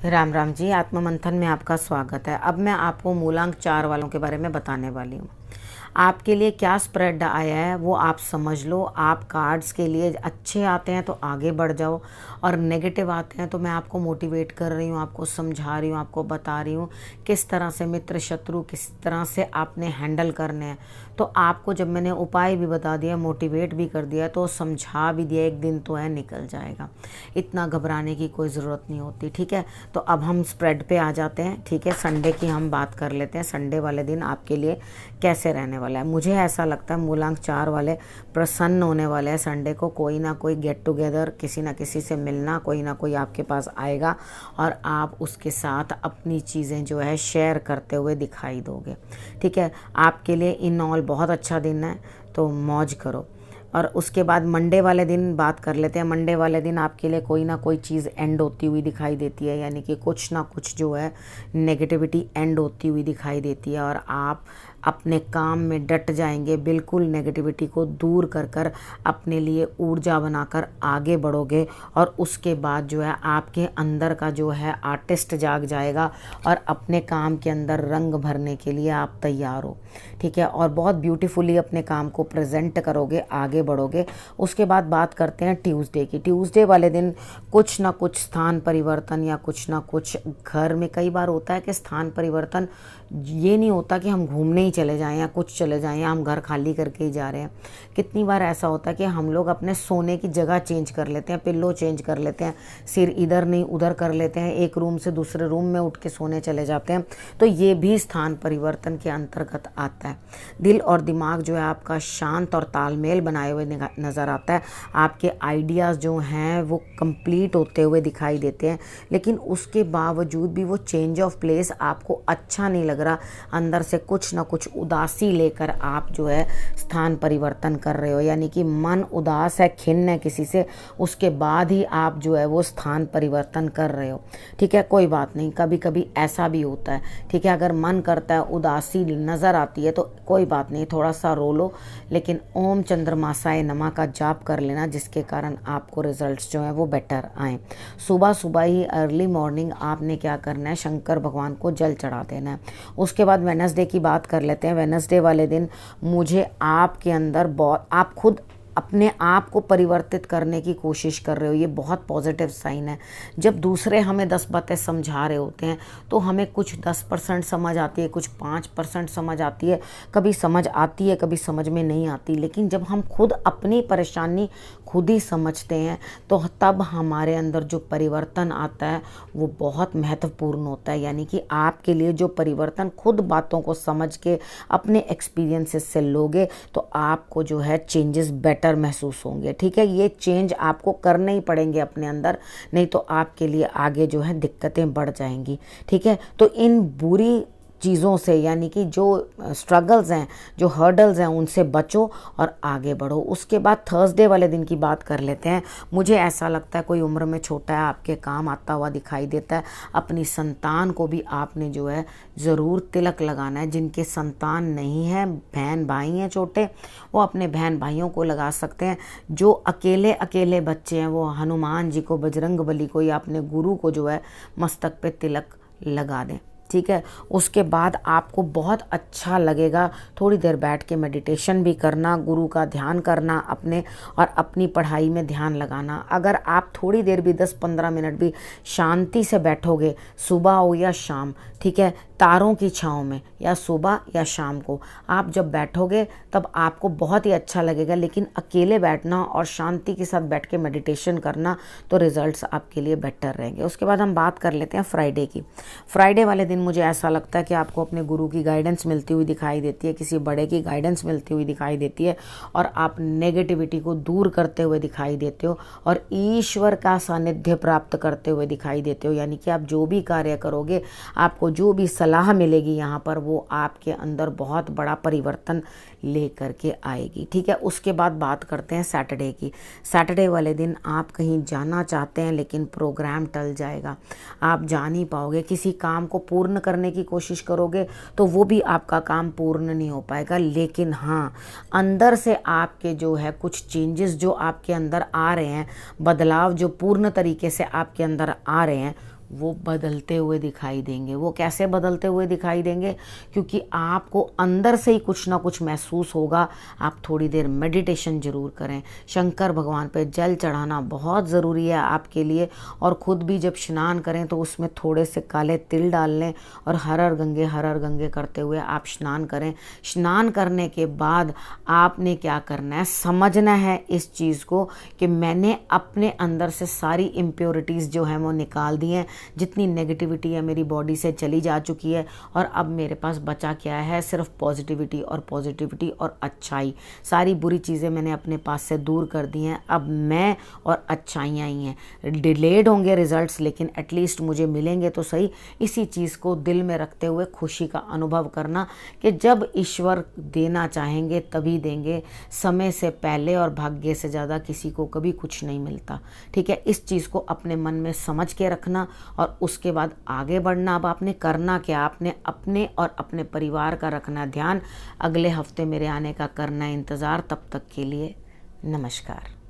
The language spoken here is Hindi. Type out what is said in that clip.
राम राम जी। आत्म मंथन में आपका स्वागत है। अब मैं आपको मूलांक 4 वालों के बारे में बताने वाली हूँ। आपके लिए क्या स्प्रेड आया है वो आप समझ लो। आप कार्ड्स के लिए अच्छे आते हैं तो आगे बढ़ जाओ, और नेगेटिव आते हैं तो मैं आपको मोटिवेट कर रही हूँ, आपको समझा रही हूँ, आपको बता रही हूँ किस तरह से मित्र शत्रु किस तरह से आपने हैंडल करने हैं। तो आपको जब मैंने उपाय भी बता दिया, मोटिवेट भी कर दिया, तो समझा भी दिया, एक दिन तो है निकल जाएगा। इतना घबराने की कोई ज़रूरत नहीं होती। ठीक है, तो अब हम स्प्रेड पे आ जाते हैं। ठीक है, संडे की हम बात कर लेते हैं। संडे वाले दिन आपके लिए कैसे रहने वाला है। मुझे ऐसा लगता है मूलांक 4 वाले प्रसन्न होने वाले हैं। संडे को कोई ना कोई गेट टुगेदर, किसी ना किसी से मिलना, कोई ना कोई आपके पास आएगा और आप उसके साथ अपनी चीज़ें जो है शेयर करते हुए दिखाई दोगे। ठीक है, आपके लिए इन ऑल बहुत अच्छा दिन है, तो मौज करो। और उसके बाद मंडे वाले दिन बात कर लेते हैं। मंडे वाले दिन आपके लिए कोई ना कोई चीज़ एंड होती हुई दिखाई देती है, यानी कि कुछ ना कुछ जो है नेगेटिविटी एंड होती हुई दिखाई देती है, और आप अपने काम में डट जाएंगे। बिल्कुल नेगेटिविटी को दूर कर कर अपने लिए ऊर्जा बनाकर आगे बढ़ोगे, और उसके बाद जो है आपके अंदर का जो है आर्टिस्ट जाग जाएगा और अपने काम के अंदर रंग भरने के लिए आप तैयार हो। ठीक है, और बहुत ब्यूटीफुली अपने काम को प्रेजेंट करोगे, आगे बढ़ोगे। उसके बाद बात करते हैं ट्यूसडे की। ट्यूसडे वाले दिन कुछ ना कुछ स्थान परिवर्तन या कुछ ना कुछ घर में, कई बार होता है कि स्थान परिवर्तन ये नहीं होता कि हम घूमने ही चले जाएं या कुछ चले जाएं या हम घर खाली करके ही जा रहे हैं। कितनी बार ऐसा होता है कि हम लोग अपने सोने की जगह चेंज कर लेते हैं, पिल्लो चेंज कर लेते हैं, सिर इधर नहीं उधर कर लेते हैं, एक रूम से दूसरे रूम में उठ के सोने चले जाते हैं। तो ये भी स्थान परिवर्तन के अंतर्गत आता है। दिल और दिमाग जो है आपका शांत और तालमेल बनाए हुए नज़र आता है। आपके आइडियाज़ जो हैं वो कंप्लीट होते हुए दिखाई देते हैं, लेकिन उसके बावजूद भी वो चेंज ऑफ प्लेस आपको अच्छा नहीं लग रहा। अंदर से कुछ ना कुछ उदासी लेकर आप जो है स्थान परिवर्तन कर रहे हो, यानी कि मन उदास है, खिन्न है किसी से, उसके बाद ही आप जो है वो स्थान परिवर्तन कर रहे हो। ठीक है, कोई बात नहीं, कभी कभी ऐसा भी होता है। ठीक है, अगर मन करता है, उदासी नज़र आती है तो कोई बात नहीं, थोड़ा सा रो लो, लेकिन ओम चंद्रमासाय नमः का जाप कर लेना, जिसके कारण आपको रिजल्ट्स जो हैं वो बेटर आएँ। सुबह सुबह ही अर्ली मॉर्निंग आपने क्या करना है, शंकर भगवान को जल चढ़ा देना है। उसके बाद वेडनेसडे की बात कर लेते हैं। वेडनेसडे वाले दिन मुझे आपके अंदर बहुत, आप खुद अपने आप को परिवर्तित करने की कोशिश कर रहे हो, ये बहुत पॉजिटिव साइन है। जब दूसरे हमें 10 बातें समझा रहे होते हैं तो हमें कुछ 10% समझ आती है, कुछ 5% समझ आती है, कभी समझ आती है, कभी समझ में नहीं आती। लेकिन जब हम खुद अपनी परेशानी खुद ही समझते हैं तो तब हमारे अंदर जो परिवर्तन आता है वो बहुत महत्वपूर्ण होता है। यानी कि आपके लिए जो परिवर्तन खुद बातों को समझ के अपने एक्सपीरियंसेस से लोगे तो आपको जो है चेंजेस बेटर महसूस होंगे। ठीक है, ये चेंज आपको करने ही पड़ेंगे अपने अंदर, नहीं तो आपके लिए आगे जो है दिक्कतें बढ़ जाएंगी। ठीक है, तो इन बुरी चीज़ों से, यानी कि जो स्ट्रगल्स हैं, जो हर्डल्स हैं, उनसे बचो और आगे बढ़ो। उसके बाद थर्सडे वाले दिन की बात कर लेते हैं। मुझे ऐसा लगता है कोई उम्र में छोटा है, आपके काम आता हुआ दिखाई देता है। अपनी संतान को भी आपने जो है ज़रूर तिलक लगाना है। जिनके संतान नहीं है, बहन भाई हैं छोटे, वो अपने बहन भाइयों को लगा सकते हैं। जो अकेले अकेले बच्चे हैं वो हनुमान जी को, बजरंग बली को या अपने गुरु को जो है मस्तक पे तिलक लगा दें। ठीक है, उसके बाद आपको बहुत अच्छा लगेगा। थोड़ी देर बैठ के मेडिटेशन भी करना, गुरु का ध्यान करना अपने, और अपनी पढ़ाई में ध्यान लगाना। अगर आप थोड़ी देर भी 10-15 मिनट भी शांति से बैठोगे, सुबह हो या शाम, ठीक है, तारों की छाँव में, या सुबह या शाम को आप जब बैठोगे तब आपको बहुत ही अच्छा लगेगा। लेकिन अकेले बैठना और शांति के साथ बैठ के मेडिटेशन करना, तो रिजल्ट्स आपके लिए बेटर रहेंगे। उसके बाद हम बात कर लेते हैं फ्राइडे की। फ्राइडे वाले दिन मुझे ऐसा लगता है कि आपको अपने गुरु की गाइडेंस मिलती हुई दिखाई देती है, किसी बड़े की गाइडेंस मिलती हुई दिखाई देती है, और आप नेगेटिविटी को दूर करते हुए दिखाई देते हो और ईश्वर का सानिध्य प्राप्त करते हुए दिखाई देते हो। यानी कि आप जो भी कार्य करोगे, आपको जो भी सलाह मिलेगी यहाँ पर, वो आपके अंदर बहुत बड़ा परिवर्तन ले करके आएगी। ठीक है, उसके बाद बात करते हैं सैटरडे की। सैटरडे वाले दिन आप कहीं जाना चाहते हैं लेकिन प्रोग्राम टल जाएगा, आप जा नहीं पाओगे। किसी काम को पूर्ण करने की कोशिश करोगे तो वो भी आपका काम पूर्ण नहीं हो पाएगा। लेकिन हाँ, अंदर से आपके जो है कुछ चेंजेस जो आपके अंदर आ रहे हैं, बदलाव जो पूर्ण तरीके से आपके अंदर आ रहे हैं, वो बदलते हुए दिखाई देंगे। वो कैसे बदलते हुए दिखाई देंगे? क्योंकि आपको अंदर से ही कुछ ना कुछ महसूस होगा। आप थोड़ी देर मेडिटेशन ज़रूर करें, शंकर भगवान पे जल चढ़ाना बहुत ज़रूरी है आपके लिए। और ख़ुद भी जब स्नान करें तो उसमें थोड़े से काले तिल डाल लें और हर हर गंगे करते हुए आप स्नान करें। स्नान करने के बाद आपने क्या करना है, समझना है इस चीज़ को कि मैंने अपने अंदर से सारी इम्प्योरिटीज़ जो हैं वो निकाल दी हैं। जितनी नेगेटिविटी है मेरी बॉडी से चली जा चुकी है और अब मेरे पास बचा क्या है, सिर्फ पॉजिटिविटी और अच्छाई। सारी बुरी चीज़ें मैंने अपने पास से दूर कर दी हैं। अब मैं और अच्छाइयाँ ही हैं। डिलेड होंगे रिजल्ट्स, लेकिन एटलीस्ट मुझे मिलेंगे तो सही। इसी चीज़ को दिल में रखते हुए खुशी का अनुभव करना कि जब ईश्वर देना चाहेंगे तभी देंगे, समय से पहले और भाग्य से ज़्यादा किसी को कभी कुछ नहीं मिलता। ठीक है, इस चीज़ को अपने मन में समझ के रखना और उसके बाद आगे बढ़ना। अब आपने करना क्या, आपने अपने और अपने परिवार का रखना ध्यान। अगले हफ्ते मेरे आने का करना इंतज़ार। तब तक के लिए नमस्कार।